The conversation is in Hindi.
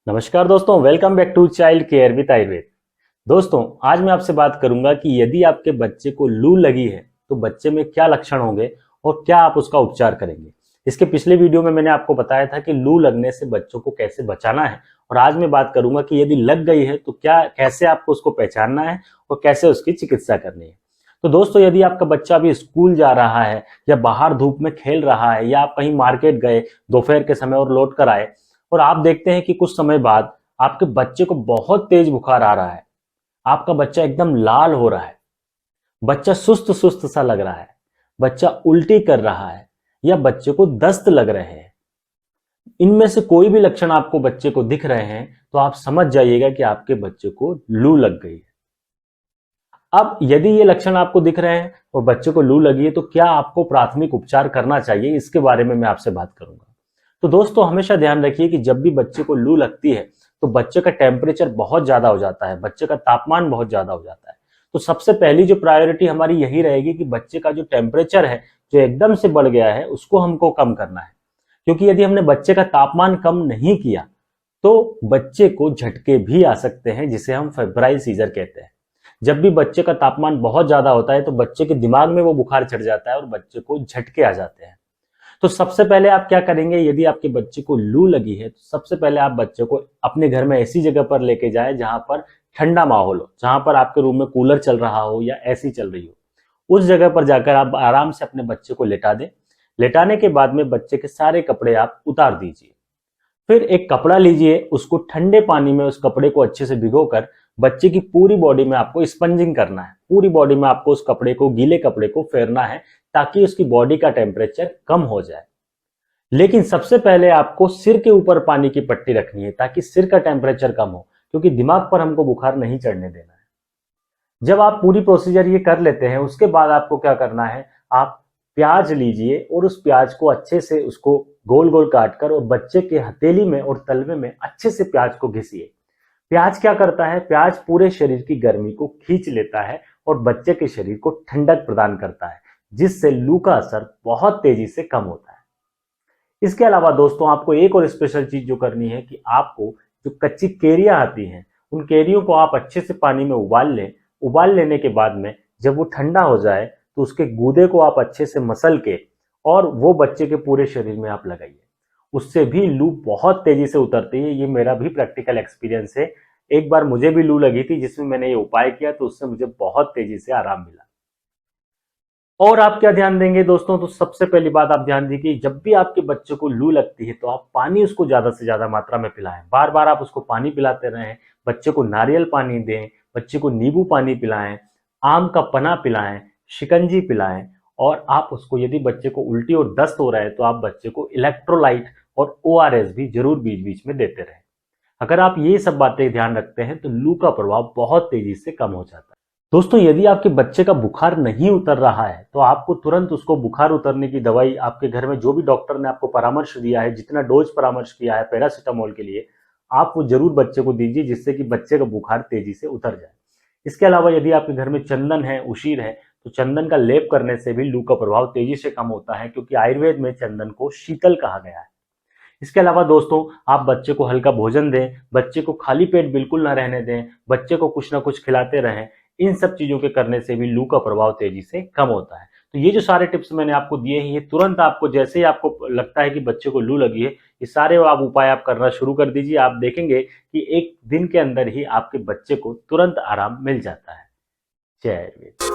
नमस्कार दोस्तों, welcome back to child care with Ayurveda. दोस्तों, आज मैं आपसे बात करूंगा कि यदि आपके बच्चे को लू लगी है तो बच्चे में क्या लक्षण होंगे और क्या आप उसका उपचार करेंगे। इसके पिछले वीडियो में मैंने आपको बताया था कि लू लगने से बच्चों को कैसे बचाना है, और आज मैं बात करूंगा कि यदि लग गई है तो कैसे आपको उसको पहचानना है और कैसे उसकी चिकित्सा करनी है। तो दोस्तों, यदि आपका बच्चा अभी स्कूल जा रहा है या बाहर धूप में खेल रहा है या आप कहीं मार्केट गए दोपहर के समय और लौट कर आए और आप देखते हैं कि कुछ समय बाद आपके बच्चे को बहुत तेज बुखार आ रहा है, आपका बच्चा एकदम लाल हो रहा है, बच्चा सुस्त सुस्त सा लग रहा है, बच्चा उल्टी कर रहा है या बच्चे को दस्त लग रहे हैं, इनमें से कोई भी लक्षण आपको बच्चे को दिख रहे हैं तो आप समझ जाइएगा कि आपके बच्चे को लू लग गई है। अब यदि ये लक्षण आपको दिख रहे हैं और बच्चे को लू लगी है तो क्या आपको प्राथमिक उपचार करना चाहिए, इसके बारे में मैं आपसे बात करूंगा। तो दोस्तों, हमेशा ध्यान रखिए कि जब भी बच्चे को लू लगती है तो बच्चे का टेम्परेचर बहुत ज्यादा हो जाता है, बच्चे का तापमान बहुत ज्यादा हो जाता है। तो सबसे पहली जो प्रायोरिटी हमारी यही रहेगी कि बच्चे का जो टेम्परेचर है, जो एकदम से बढ़ गया है, उसको हमको कम करना है। क्योंकि यदि हमने बच्चे का तापमान कम नहीं किया तो बच्चे को झटके भी आ सकते हैं, जिसे हम फेब्राइल सीजर कहते हैं। जब भी बच्चे का तापमान बहुत ज्यादा होता है तो बच्चे के दिमाग में वो बुखार चढ़ जाता है और बच्चे को झटके आ जाते हैं। तो सबसे पहले आप क्या करेंगे, यदि आपके बच्चे को लू लगी है तो सबसे पहले आप बच्चे को अपने घर में ऐसी जगह पर लेके जाएं जहां पर ठंडा माहौल हो, जहां पर आपके रूम में कूलर चल रहा हो या एसी चल रही हो। उस जगह पर जाकर आप आराम से अपने बच्चे को लेटा दें। लेटाने के बाद में बच्चे के सारे कपड़े आप उतार दीजिए। फिर एक कपड़ा लीजिए, उसको ठंडे पानी में उस कपड़े को अच्छे से भिगोकर बच्चे की पूरी बॉडी में आपको स्पंजिंग करना है। पूरी बॉडी में आपको उस कपड़े को, गीले कपड़े को फेरना है ताकि उसकी बॉडी का टेम्परेचर कम हो जाए। लेकिन सबसे पहले आपको सिर के ऊपर पानी की पट्टी रखनी है ताकि सिर का टेम्परेचर कम हो, क्योंकि दिमाग पर हमको बुखार नहीं चढ़ने देना है। जब आप पूरी प्रोसीजर ये कर लेते हैं, उसके बाद आपको क्या करना है, आप प्याज लीजिए और उस प्याज को अच्छे से उसको गोल गोल काट कर और बच्चे के हथेली में और तलवे में अच्छे से प्याज को घिसिए। प्याज क्या करता है, प्याज पूरे शरीर की गर्मी को खींच लेता है और बच्चे के शरीर को ठंडक प्रदान करता है, जिससे लू का असर बहुत तेजी से कम होता है। इसके अलावा दोस्तों, आपको एक और स्पेशल चीज जो करनी है कि आपको जो कच्ची केरियां आती हैं, उन केरियों को आप अच्छे से पानी में उबाल लें। उबाल लेने के बाद में जब वो ठंडा हो जाए तो उसके गूदे को आप अच्छे से मसल के और वो बच्चे के पूरे शरीर में आप लगाइए। उससे भी लू बहुत तेजी से उतरती है। ये मेरा भी प्रैक्टिकल एक्सपीरियंस है। एक बार मुझे भी लू लगी थी, जिसमें मैंने ये उपाय किया तो उससे मुझे बहुत तेजी से आराम मिला। और आप क्या ध्यान देंगे दोस्तों, तो सबसे पहली बात आप ध्यान दीजिए, जब भी आपके बच्चे को लू लगती है तो आप पानी उसको ज्यादा से ज्यादा मात्रा में पिलाएं। बार बार आप उसको पानी पिलाते रहें। बच्चे को नारियल पानी दें, बच्चे को नींबू पानी पिलाएं, आम का पन्ना पिलाएं, शिकंजी पिलाएं। और आप उसको, यदि बच्चे को उल्टी और दस्त हो रहा है तो आप बच्चे को इलेक्ट्रोलाइट और ओआरएस भी जरूर बीच बीच में देते रहें। अगर आप ये सब बातें ध्यान रखते हैं तो लू का प्रभाव बहुत तेजी से कम हो जाता है। दोस्तों, यदि आपके बच्चे का बुखार नहीं उतर रहा है तो आपको तुरंत उसको बुखार उतरने की दवाई, आपके घर में जो भी डॉक्टर ने आपको परामर्श दिया है, जितना डोज परामर्श किया है पैरासीटामोल के लिए, आप वो जरूर बच्चे को दीजिए, जिससे कि बच्चे का बुखार तेजी से उतर जाए। इसके अलावा यदि आपके घर में चंदन है, उशीर है, तो चंदन का लेप करने से भी लू का प्रभाव तेजी से कम होता है, क्योंकि आयुर्वेद में चंदन को शीतल कहा गया है। इसके अलावा दोस्तों, आप बच्चे को हल्का भोजन दें, बच्चे को खाली पेट बिल्कुल ना रहने दें, बच्चे को कुछ ना कुछ खिलाते रहें। इन सब चीजों के करने से भी लू का प्रभाव तेजी से कम होता है। तो ये जो सारे टिप्स मैंने आपको दिए हैं, ये तुरंत आपको, जैसे ही आपको लगता है कि बच्चे को लू लगी है, ये सारे आप उपाय आप करना शुरू कर दीजिए। आप देखेंगे कि एक दिन के अंदर ही आपके बच्चे को तुरंत आराम मिल जाता है। जय हिंद।